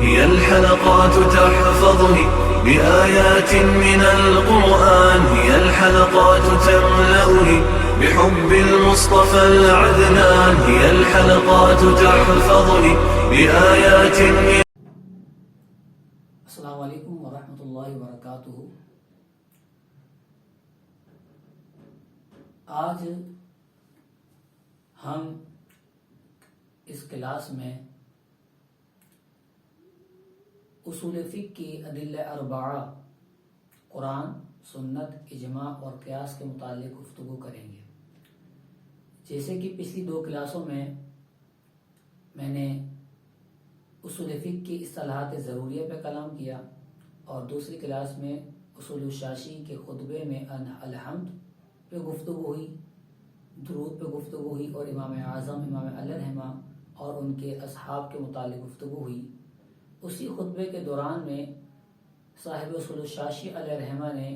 هي الحلقات تحفظني بآيات من القرآن، هي الحلقات تملأني بحب المصطفى العدنان، هي الحلقات تحفظني بآيات من. السلام علیکم ورحمۃ اللہ وبرکاتہ۔ آج ہم اس کلاس میں اصول فقہ کی ادلہ اربعہ قرآن، سنت، اجماع اور قیاس کے متعلق گفتگو کریں گے۔ جیسے کہ پچھلی دو کلاسوں میں نے اصول فقہ کی اصطلاحات ضروریہ پہ کلام کیا اور دوسری کلاس میں اصول الشاشی کے خطبے میں الحمد پہ گفتگو ہوئی، درود پہ گفتگو ہوئی اور امام اعظم امام علیہ رحمہ اور ان کے اصحاب کے متعلق گفتگو ہوئی۔ اسی خطبے کے دوران میں صاحب اصول الشاشی علیہ رحمہ نے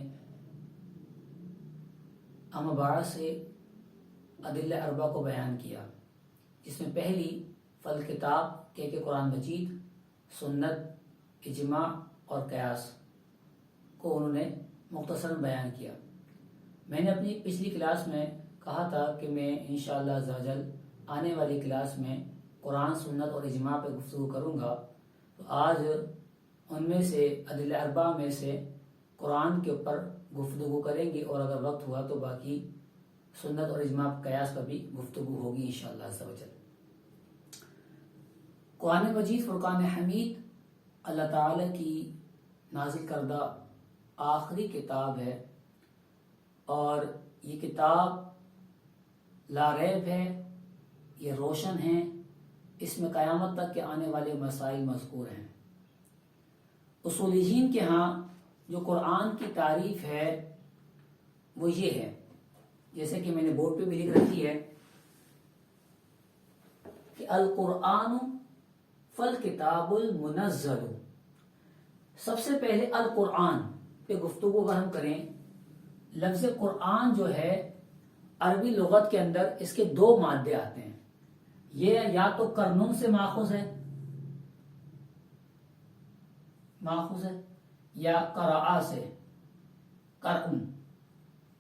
امبارہ سے ادلہ اربع کو بیان کیا، جس میں پہلی فل کتاب کہ قرآن مجید، سنت، اجماع اور قیاس کو انہوں نے مختصراً بیان کیا۔ میں نے اپنی پچھلی کلاس میں کہا تھا کہ میں انشاءاللہ عز و جل آنے والی کلاس میں قرآن، سنت اور اجماع پہ گفتگو کروں گا، تو آج ان میں سے ادلہ اربع میں سے قرآن کے اوپر گفتگو کریں گے اور اگر وقت ہوا تو باقی سنت اور اجماع قیاس پر بھی گفتگو ہوگی انشاءاللہ عز و جل۔ قرآن مجید فرقان حمید اللہ تعالی کی نازل کردہ آخری کتاب ہے اور یہ کتاب لا ریب ہے، یہ روشن ہے، اس میں قیامت تک کے آنے والے مسائل مذکور ہیں۔ اصولیین کے ہاں جو قرآن کی تعریف ہے وہ یہ ہے، جیسے کہ میں نے بورڈ پہ بھی لکھ رکھی ہے کہ القرآن فالکتاب المنزل۔ سب سے پہلے القرآن پہ گفتگو اگر ہم کریں، لفظ قرآن جو ہے عربی لغت کے اندر اس کے دو مادے آتے ہیں، یہ یا تو کرنون سے ماخوذ ہے یا قراء سے، قرعن،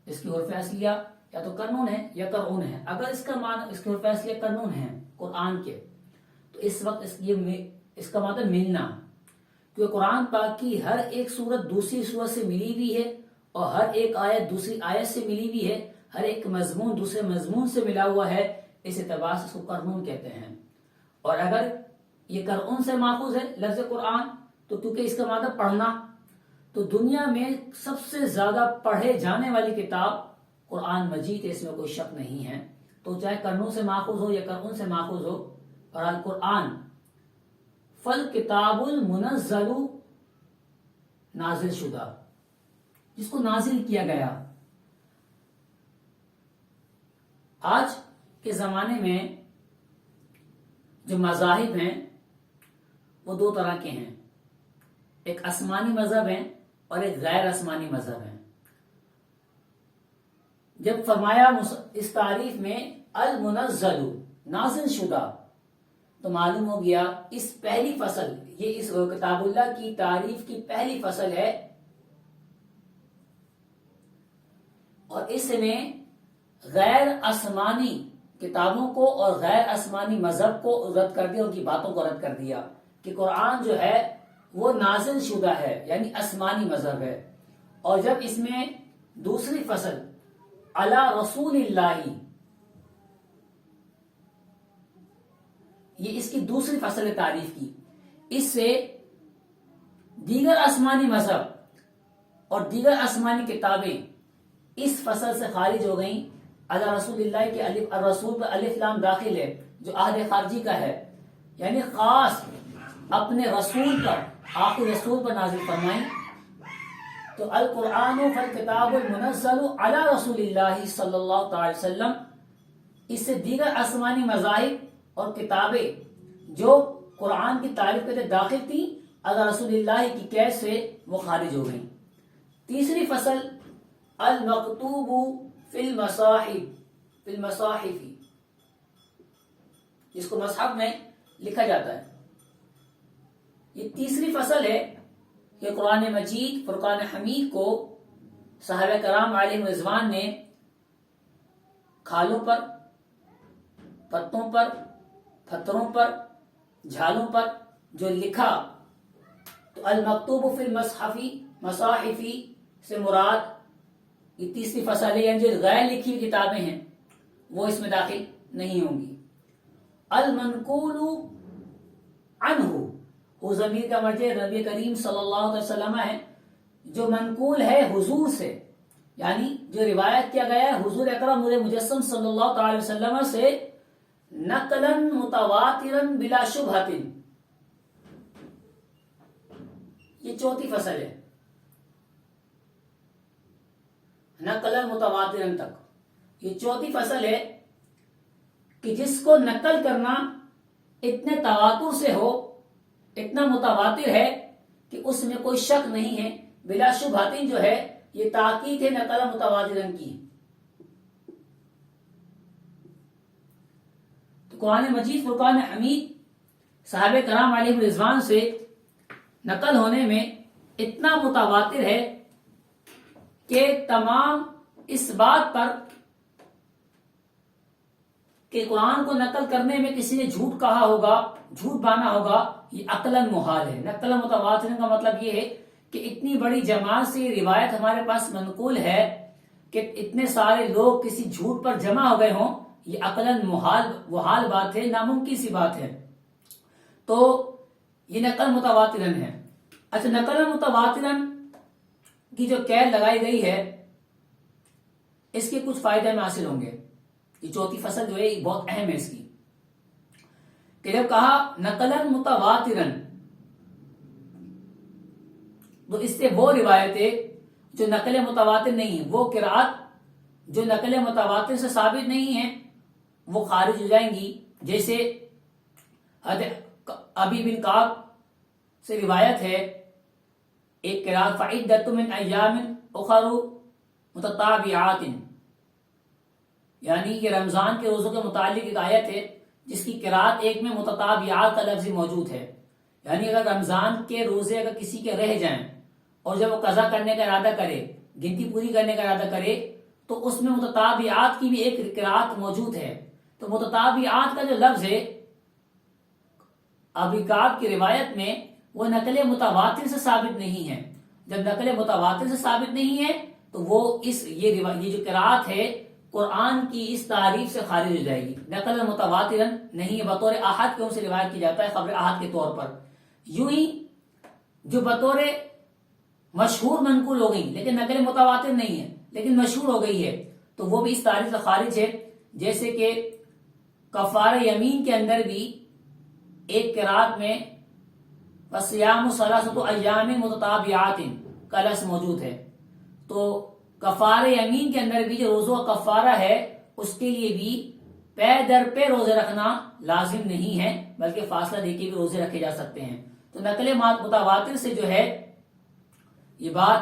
اس کی حروف اصلیہ یا تو کرنون ہے یا قرعن ہے۔ اگر اس کا معنی اس کے حروف اصلیہ کرنون ہے قرآن کے، تو اس وقت اس کا مطلب ملنا، کیونکہ قرآن پاک کی ہر ایک سورت دوسری سورت سے ملی ہوئی ہے اور ہر ایک آیت دوسری آیت سے ملی ہوئی ہے، ہر ایک مضمون دوسرے مضمون سے ملا ہوا ہے، اس اعتبار سے اس کو قرنون کہتے ہیں۔ اور اگر یہ قرعن سے ماخوذ ہے لفظ قرآن، تو کیونکہ اس کا مطلب پڑھنا، تو دنیا میں سب سے زیادہ پڑھے جانے والی کتاب قرآن مجید ہے، اس میں کوئی شک نہیں ہے۔ تو چاہے قرنون سے ماخوذ ہو یا قرعن سے ماخوذ ہو، اور القرآن فالکتاب المنزل، نازل شدہ، جس کو نازل کیا گیا۔ آج کے زمانے میں جو مذاہب ہیں وہ دو طرح کے ہیں، ایک آسمانی مذہب ہے اور ایک غیر آسمانی مذہب ہے۔ جب فرمایا اس تعریف میں المنزل، نازل شدہ، تو معلوم ہو گیا اس پہلی فصل، یہ اس کتاب اللہ کی تعریف کی پہلی فصل ہے، اور اس نے غیر آسمانی کتابوں کو اور غیر آسمانی مذہب کو رد کر دیا، ان کی باتوں کو رد کر دیا کہ قرآن جو ہے وہ نازل شدہ ہے، یعنی آسمانی مذہب ہے۔ اور جب اس میں دوسری فصل علی رسول اللہ، یہ اس کی دوسری فصل تعریف کی، اس سے دیگر آسمانی مذہب اور دیگر آسمانی کتابیں اس فصل سے خارج ہو گئیں۔ علی رسول اللہ کے الرسول پر الف لام داخل ہے جو عہد خارجی کا ہے، یعنی خاص اپنے رسول پر، آخری رسول پر نازل فرمائیں۔ تو القرآن فالکتاب المنزل علی رسول اللہ صلی اللہ تعالی وسلم، اس سے دیگر آسمانی مذاہب اور کتابیں جو قرآن کی تعریف کے تحت داخل تھی، علی رسول اللہ کی قید سے وہ خارج ہو گئیں۔ تیسری فصل المکتوب فی المصاحف، جس کو مصحف میں لکھا جاتا ہے، یہ تیسری فصل ہے کہ قرآن مجید فرقان حمید کو صحابہ کرام علیہ رضوان نے کھالوں پر، پتوں پر، پتھروں پر، جھالوں پر جو لکھا، تو المکتوب فی المصحفی مصاحفی سے مراد یہ تیسری فصل ہے، یعنی جو غیر لکھی ہوئی کتابیں ہیں وہ اس میں داخل نہیں ہوں گی۔ المنقول عنہ، وہ ضمیر کا مرجع نبی کریم صلی اللہ علیہ وسلم ہے، جو منقول ہے حضور سے، یعنی جو روایت کیا گیا ہے حضور اکرم نور مجسم صلی اللہ تعالی وسلم سے، نقلا متواترا بلا شبہۃ، یہ چوتھی فصل ہے، نقلا متواترا تک یہ چوتھی فصل ہے کہ جس کو نقل کرنا اتنے تواتر سے ہو، اتنا متواتر ہے کہ اس میں کوئی شک نہیں ہے، بلا شبہۃ جو ہے یہ تاکید ہے نقل متواترن کی۔ تو قرآن مجید فرقان حمید صحابہ کرام علیہ رضوان سے نقل ہونے میں اتنا متواتر ہے کہ تمام اس بات پر کہ قرآن کو نقل کرنے میں کسی نے جھوٹ کہا ہوگا، جھوٹ بانا ہوگا، یہ عقلاً محال ہے۔ نقل متواتر کا مطلب یہ ہے کہ اتنی بڑی جماعت سے یہ روایت ہمارے پاس منقول ہے کہ اتنے سارے لوگ کسی جھوٹ پر جمع ہو گئے ہوں، یہ عقلاً محال بات ہے، ناممکن سی بات ہے۔ تو یہ نقل متواترن ہے۔ اچھا، نقل متواترن کی جو قید لگائی گئی ہے اس کے کچھ فائدے میں حاصل ہوں گے۔ یہ چوتھی فصل جو ہے یہ بہت اہم ہے اس کی، کہ جب کہا نقلا متواترن تو اس سے وہ روایتیں جو نقل متواتر نہیں ہیں، وہ قرات جو نقل متواتر سے ثابت نہیں ہیں وہ خارج ہو جائیں گی۔ جیسے حضرت ابی بن کعب سے روایت ہے ایک قرات فعدۃ من ایام اخر متتابعات، یعنی یہ رمضان کے روزوں کے متعلق ایک آیت ہے جس کی قرات ایک میں متتابعات کا لفظ موجود ہے، یعنی اگر رمضان کے روزے اگر کسی کے رہ جائیں اور جب وہ قضا کرنے کا ارادہ کرے، گنتی پوری کرنے کا ارادہ کرے، تو اس میں متتابعات کی بھی ایک قرات موجود ہے۔ تو متتابعات کا جو لفظ ہے ابی کعب کی روایت میں وہ نقل متواتر سے ثابت نہیں ہے۔ جب نقل متواتر سے ثابت نہیں ہے تو وہ یہ جو قرات ہے قرآن کی اس تعریف سے خارج ہو جائے گی۔ نقل متواتر نہیں ہے، بطور احد کیوں سے روایت کی جاتا ہے، خبر احد کے طور پر۔ یوں ہی جو بطور مشہور منقول ہو گئی لیکن نقل متواتر نہیں ہے لیکن مشہور ہو گئی ہے تو وہ بھی اس تعریف سے خارج ہے۔ جیسے کہ کفارہ یمین کے اندر بھی ایک قرات میں وَصِيَامُ ثَلَاثَةُ أَيَّامٍ مُتَتَابِعَاتٍ کا لفظ موجود ہے، تو کفارہ یمین کے اندر بھی جو روزہ کفارہ ہے اس کے لیے بھی پے در پہ روزے رکھنا لازم نہیں ہے، بلکہ فاصلہ دے کے بھی روزے رکھے جا سکتے ہیں۔ تو نقل متواتر سے جو ہے یہ بات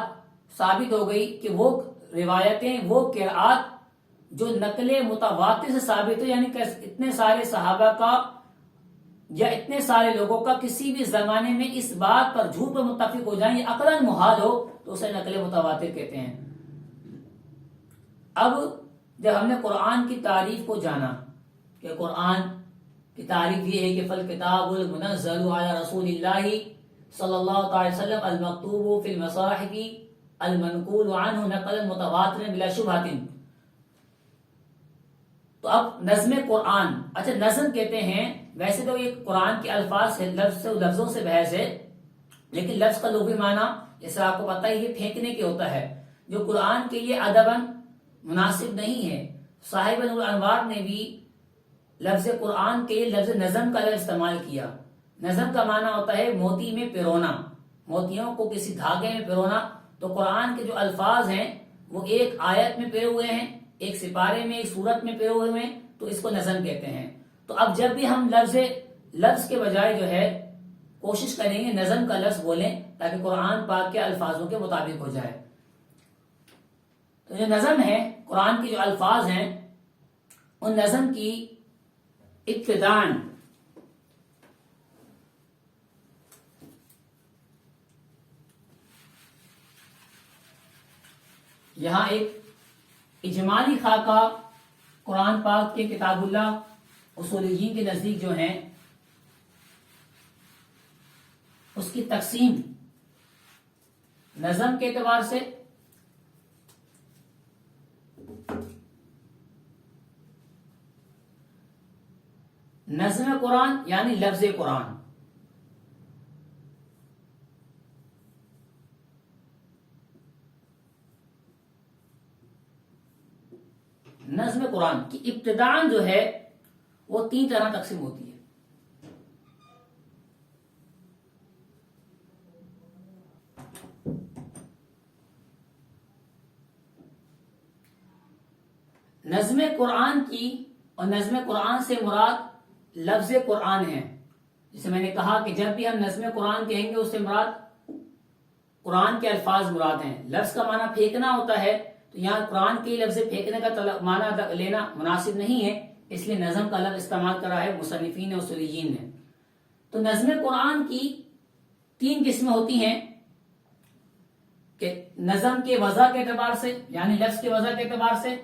ثابت ہو گئی کہ وہ روایتیں، وہ قرآت جو نقل متواتر سے ثابت ہو، یعنی کہ اتنے سارے صحابہ کا یا اتنے سارے لوگوں کا کسی بھی زمانے میں اس بات پر جھوٹ پر متفق ہو جائیں، یہ عقلاً محال ہو، تو اسے نقل متواتر کہتے ہیں۔ اب جب ہم نے قرآن کی تعریف کو جانا کہ قرآن کی تعریف یہ ہے کہ فالکتاب المنزل علی رسول اللہ صلی اللہ تعالی وسلم المکتوب فی المصاحف المنقول عنہ نقلا متواترا بلا شبہۃ، تو اب نظم قرآن، اچھا نظم کہتے ہیں، ویسے تو یہ قرآن کے الفاظ سے لفظوں سے بحث ہے، لیکن لفظ کا لغوی معنی جیسے آپ کو پتہ ہے یہ پھینکنے کے ہوتا ہے، جو قرآن کے لیے ادباً مناسب نہیں ہے۔ صاحب نور الانوار نے بھی لفظ قرآن کے لیے لفظ نظم کا لفظ استعمال کیا۔ نظم کا معنی ہوتا ہے موتی میں پیرونا، موتیوں کو کسی دھاگے میں پیرونا۔ تو قرآن کے جو الفاظ ہیں وہ ایک آیت میں پیرے ہوئے ہیں، ایک سپارے میں، ایک سورت میں پیرے ہوئے ہیں، تو اس کو نظم کہتے ہیں۔ تو اب جب بھی ہم لفظ کے بجائے جو ہے کوشش کریں گے نظم کا لفظ بولیں تاکہ قرآن پاک کے الفاظوں کے مطابق ہو جائے۔ تو جو نظم ہے، قرآن کے جو الفاظ ہیں، ان نظم کی ابتداءً یہاں ایک اجمالی خاکہ قرآن پاک کے کتاب اللہ اصولیین کے نزدیک جو ہیں اس کی تقسیم نظم کے اعتبار سے نظم قرآن یعنی لفظ قرآن، نظم قرآن کی ابتداءً جو ہے وہ 3 طرح تقسیم ہوتی ہے۔ نظم قرآن کی اور نظم قرآن سے مراد لفظ قرآن ہے۔ جسے میں نے کہا کہ جب بھی ہم نظم قرآن کہیں گے اس سے مراد قرآن کے الفاظ مراد ہیں۔ لفظ کا معنی پھینکنا ہوتا ہے، تو یہاں قرآن کے لفظ پھینکنے کا معنی لینا مناسب نہیں ہے، اس لیے نظم کا لفظ استعمال کرا ہے مصنفین اصولیین نے۔ تو نظم قرآن کی 3 قسمیں ہوتی ہیں کہ نظم کے وضع کے اعتبار سے یعنی لفظ کے وضع کے اعتبار سے،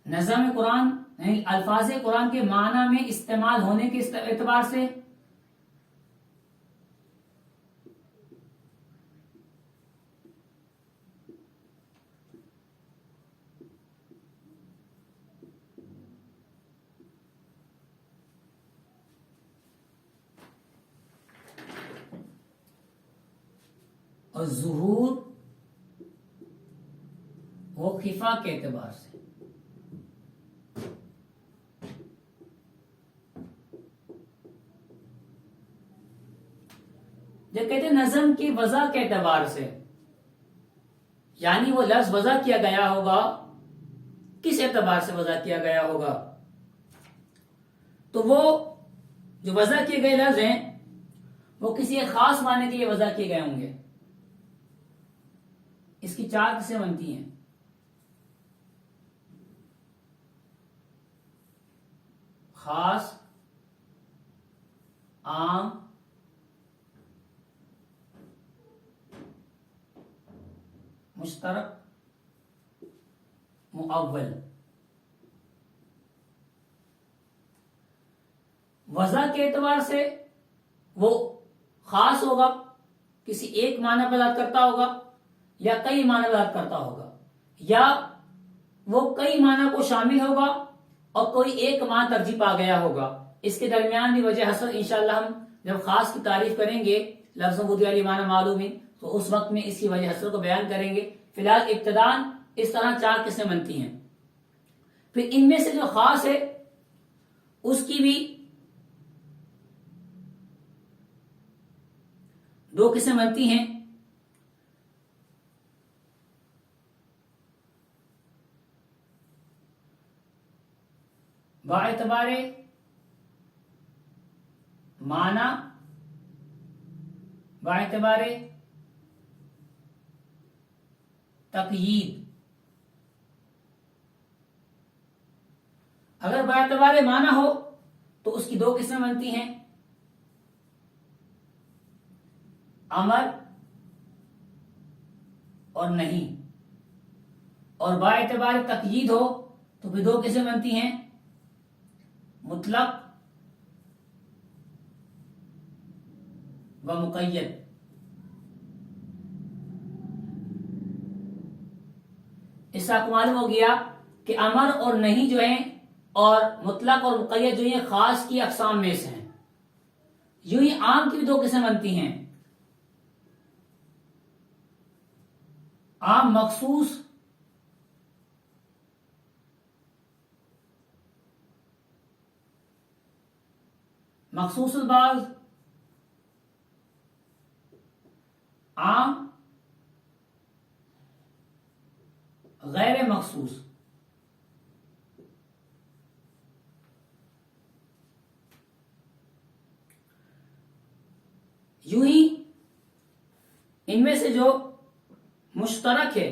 نظم قرآن یعنی الفاظ قرآن کے معنی میں استعمال ہونے کے اعتبار سے، اور ظہور و خفا کے اعتبار سے۔ جب کہتے ہیں نظم کی وضع کے اعتبار سے، یعنی وہ لفظ وضع کیا گیا ہوگا، کس اعتبار سے وضع کیا گیا ہوگا، تو وہ جو وضع کیے گئے لفظ ہیں وہ کسی ایک خاص معنی کے لیے وضع کیے گئے ہوں گے۔ اس کی 4 قسمیں بنتی ہیں۔ خاص، عام، مشترک، مؤول۔ وضع کے اعتبار سے وہ خاص ہوگا، کسی ایک معنی پر بات کرتا ہوگا یا کئی معنی پر بات کرتا ہوگا، یا وہ کئی معنی کو شامل ہوگا اور کوئی ایک معنی ترجیح پا گیا ہوگا۔ اس کے درمیان بھی وجہ حسن انشاءاللہ ہم جب خاص کی تعریف کریں گے، لفظوں کو علی معنی معلوم ہے، تو اس وقت میں اس کی وجہ حسن کو بیان کریں گے۔ فی الحال ابتداءً اس طرح 4 قسمیں بنتی ہیں۔ پھر ان میں سے جو خاص ہے اس کی بھی 2 قسمیں بنتی ہیں۔ باعتبار معنی، باعتبار تقیید۔ اگر باعتبار معنی ہو تو اس کی 2 قسمیں بنتی ہیں، امر اور نہیں، اور باعتبار تقیید ہو تو پھر 2 قسمیں بنتی ہیں، مطلق و مقید۔ اس سے آپ کو معلوم ہو گیا کہ امر اور نہیں جو ہیں اور مطلق اور مقید جو ہیں خاص کی اقسام میں سے ہیں۔ یوں ہی عام کی بھی 2 قسمیں بنتی ہیں، عام مخصوص مخصوص البعض، عام غیر مخصوص۔ یوں ہی ان میں سے جو مشترک ہے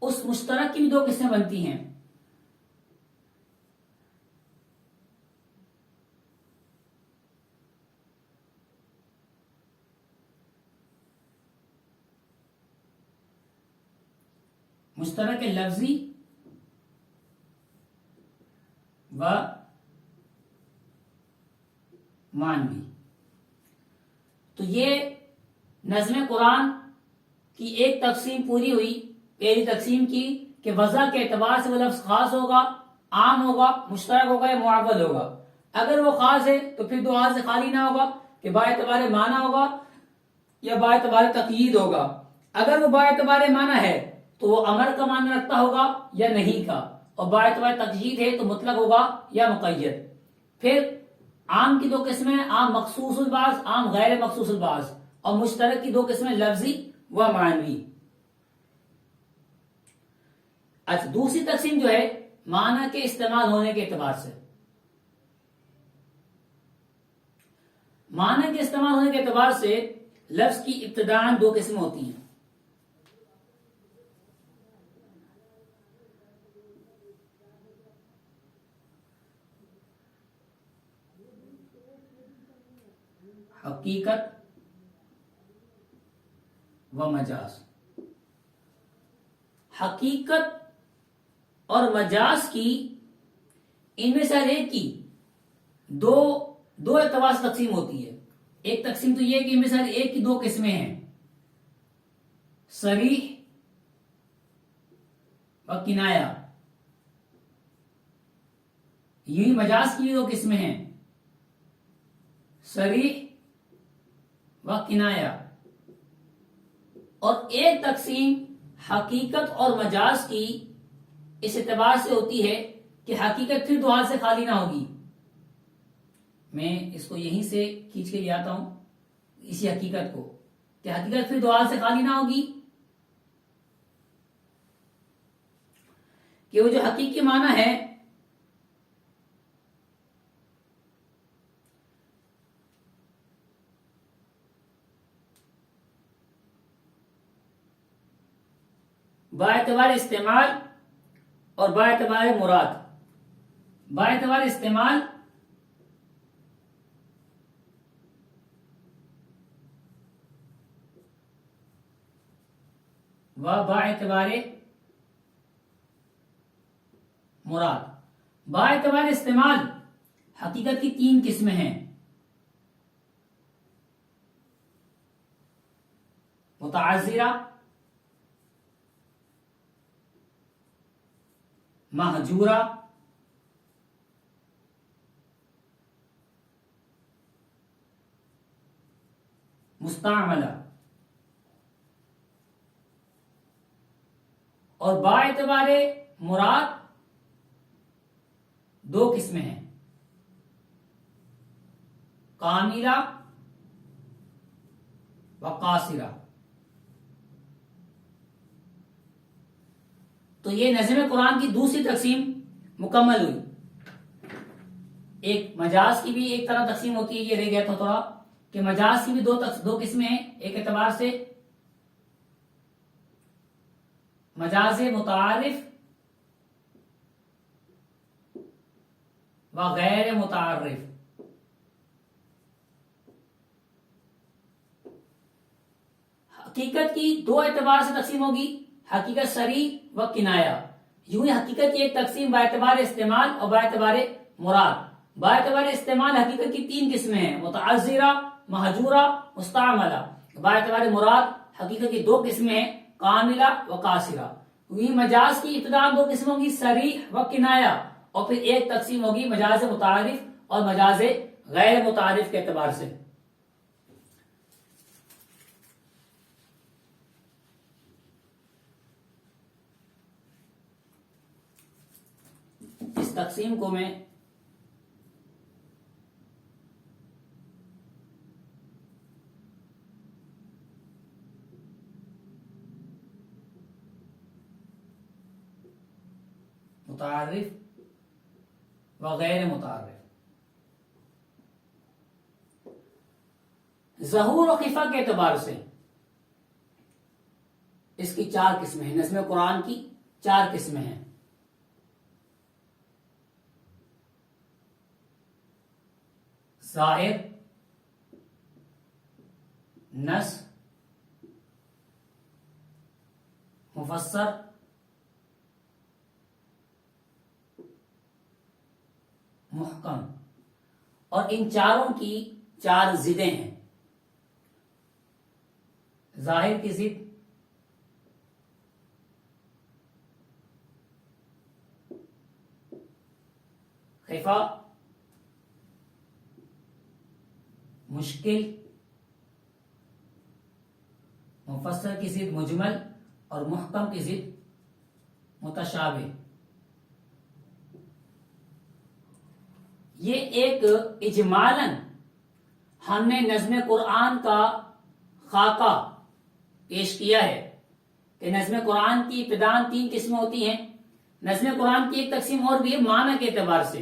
اس مشترک کی بھی دو قسمیں بنتی ہیں. مشترک لفظی و معنوی. تو یہ نظم قرآن کی ایک تقسیم پوری ہوئی. پہلی تقسیم کی کہ وضع کے اعتبار سے وہ لفظ خاص ہوگا، عام ہوگا، مشترک ہوگا یا معول ہوگا. اگر وہ خاص ہے تو پھر دو سے خالی نہ ہوگا کہ با اعتبار معنی ہوگا یا با اعتبار تقیید ہوگا. اگر وہ با اعتبار معنی ہے تو وہ امر کا معنی رکھتا ہوگا یا نہیں کا، اور با اعتبار تقیید ہے تو مطلق ہوگا یا مقید. پھر عام کی دو قسمیں، عام مخصوص البعض، عام غیر مخصوص البعض، اور مشترک کی دو قسمیں لفظی و معنوی. اچھا، دوسری تقسیم جو ہے معنی کے استعمال ہونے کے اعتبار سے. معنی کے استعمال ہونے کے اعتبار سے لفظ کی ابتداءً دو قسمیں ہوتی ہیں. حقیقت و مجاز. حقیقت اور مجاز کی، ان میں سے ہر ایک کی دو اعتبار سے تقسیم ہوتی ہے. ایک تقسیم تو یہ کہ ان میں سے ہر ایک کی دو قسمیں ہیں، صریح و کنایہ. یہی مجاز کی دو قسمیں ہیں، صریح و کنایہ. اور ایک تقسیم حقیقت اور مجاز کی اس اعتبار سے ہوتی ہے کہ حقیقت پھر دو سے خالی نہ ہوگی. میں اس کو یہیں سے کھینچ کے لے آتا ہوں، اسی حقیقت کو، کہ حقیقت پھر دو سے خالی نہ ہوگی. کہ وہ جو حقیقی معنی ہے با اعتبار استعمال اور با اعتبار مراد. با اعتبار استعمال و با اعتبار مراد. با اعتبار استعمال حقیقت کی تین قسمیں ہیں، متعذرہ، مہجورہ، مستعملہ. اور با اعتبار مراد دو قسمیں ہیں، کاملہ و قاصرہ. تو یہ نظم قرآن کی دوسری تقسیم مکمل ہوئی. ایک مجاز کی بھی ایک طرح تقسیم ہوتی ہے، یہ رہ گیا تھا تھوڑا کہ مجاز کی بھی دو قسمیں ہیں. ایک اعتبار سے مجاز متعارف و غیر متعارف. حقیقت کی دو اعتبار سے تقسیم ہوگی، حقیقت صریح و کنایہ. یوں ہی حقیقت کی ایک تقسیم با اعتبار استعمال اور با اعتبار مراد. با اعتبار استعمال حقیقت کی تین قسمیں ہیں، متعذرہ، مہجورہ، مستعملہ. با اعتبار مراد حقیقت کی دو قسمیں ہیں، کاملہ و قاصرہ. یوں مجاز کی ابتداء دو قسم ہوگی، صریح و کنایہ، اور پھر ایک تقسیم ہوگی مجاز متعارف اور مجاز غیر متعارف کے اعتبار سے. اس تقسیم کو میں متعارف و غیر متعارف، ظہور و خفا کے اعتبار سے اس کی 4 قسمیں ہیں، نظم قرآن کی 4 قسمیں ہیں۔ ظاہر، نص، مفسر، محکم، اور ان چاروں کی 4 ضدیں ہیں۔ ظاہر کی ضد خفا، مشکل، مفسر کی ضد مجمل، اور محکم کی ضد متشابہ۔ یہ ایک اجمالاً ہم نے نظم قرآن کا خاکہ پیش کیا ہے کہ نظم قرآن کی ابتداءً 3 قسمیں ہوتی ہیں۔ نظم قرآن کی ایک تقسیم اور بھی ہے معنی کے اعتبار سے،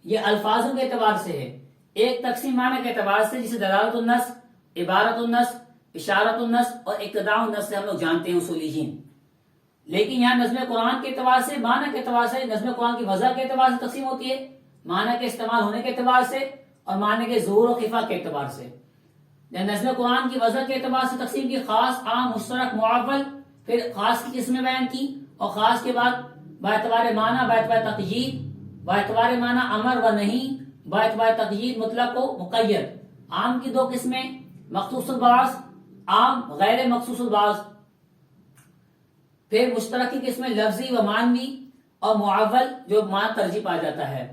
یہ الفاظوں کے اعتبار سے ہے۔ ایک تقسیم معنی کے اعتبار سے جسے دلالت النص، عبارت النص، اشارت النص اور اقتضاء النص سے ہم لوگ جانتے ہیں اصولیین۔ لیکن یہاں نظم قرآن کے اعتبار سے، معنی کے اعتبار سے، نظم قرآن کی وضع کے اعتبار سے تقسیم ہوتی ہے، معنی کے استعمال ہونے کے اعتبار سے اور معنی کے ظہور و خفا کے اعتبار سے۔ نظم قرآن کی وضع کے اعتبار سے تقسیم کی، خاص، عام، مشترک، معول، پھر خاص کی قسمیں بیان کی، اور خاص کے بعد باعتبار معنی، باعتبار تقیید، باعتبار معنی امر و نہیں، باعتبار تقیید مطلق و مقید۔ عام کی 2 قسمیں، مخصوص البعض، عام غیر مخصوص البعض۔ پھر مشترک کی قسمیں لفظی و معنوی، اور معول جو معنی ترجیح پا جاتا ہے۔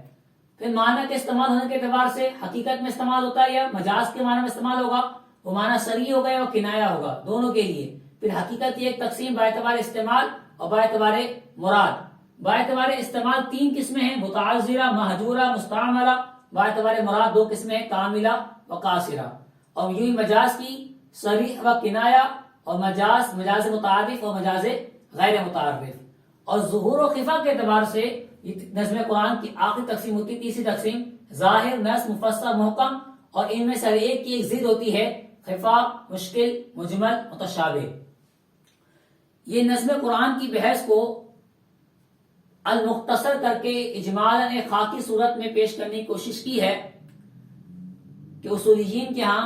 پھر معنی کے استعمال ہونے کے اعتبار سے حقیقت میں استعمال ہوتا ہے یا مجاز کے معنی میں استعمال ہوگا، وہ معنی صریح ہوگا یا کنایہ ہوگا، دونوں کے لیے۔ پھر حقیقت کی ایک تقسیم باعتبار استعمال اور باعتبار مراد۔ باعتبار استعمال 3 قسمیں ہیں، متعذرہ، مہجورہ، مستعملہ۔ باعتبار مراد 2 قسمیں، کاملہ و قاصرہ۔ اور یوں ہی مجاز کی صریح و کنایہ، اور مجاز متعارف اور مجاز غیر متعارف۔ اور ظہور و خفا کے اعتبار سے یہ نظم قرآن کی آخری تقسیم ہوتی ہے، تیسری تقسیم، ظاہر، نص، مفسر، محکم، اور ان میں سے ہر ایک کی ایک ضد ہوتی ہے، خفا، مشکل، مجمل، متشابہ۔ یہ نظم قرآن کی بحث کو المختصر کر کے اجمالاً ایک خاکی صورت میں پیش کرنے کی کوشش کی ہے کہ اصولیین کے ہاں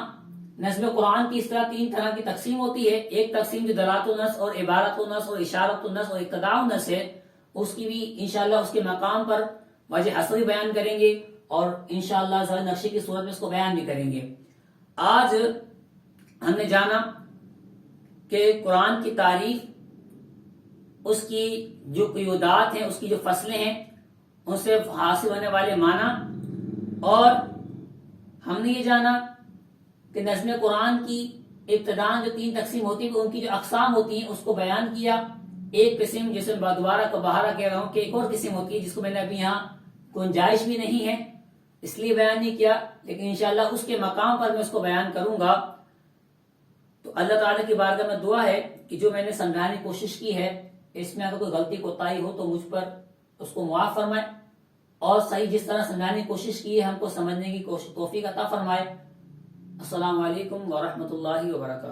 نظم قرآن کی اس طرح 3 طرح کی تقسیم ہوتی ہے۔ ایک تقسیم جو دلالت النص اور عبارت النص اور اشارت النص اور اقتضاء النص ہے، اس کی بھی انشاءاللہ اس کے مقام پر وجہ حصری بیان کریں گے، اور انشاءاللہ ظاہر نقشے کی صورت میں اس کو بیان بھی کریں گے۔ آج ہم نے جانا کہ قرآن کی تعریف، اس کی جو قیودات ہیں، اس کی جو فصلیں ہیں، ان سے حاصل ہونے والے معنی، اور ہم نے یہ جانا کہ نظم قرآن کی ابتداء جو 3 تقسیم ہوتی ہے ان کی جو اقسام ہوتی ہیں اس کو بیان کیا۔ ایک قسم جسے دوبارہ کو بہارا کہہ رہا ہوں کہ ایک اور قسم ہوتی ہے جس کو میں نے ابھی یہاں گنجائش بھی نہیں ہے اس لیے بیان نہیں کیا، لیکن انشاءاللہ اس کے مقام پر میں اس کو بیان کروں گا۔ تو اللہ تعالیٰ کی بارگاہ میں دعا ہے کہ جو میں نے سمجھانے کی کوشش کی ہے اس میں اگر کوئی غلطی کوتاہی ہو تو مجھ پر اس کو معاف فرمائے، اور صحیح جس طرح سمجھانے کی کوشش کی ہے ہم کو سمجھنے کی توفیق عطا فرمائے۔ السلام علیکم ورحمۃ اللہ وبرکاتہ۔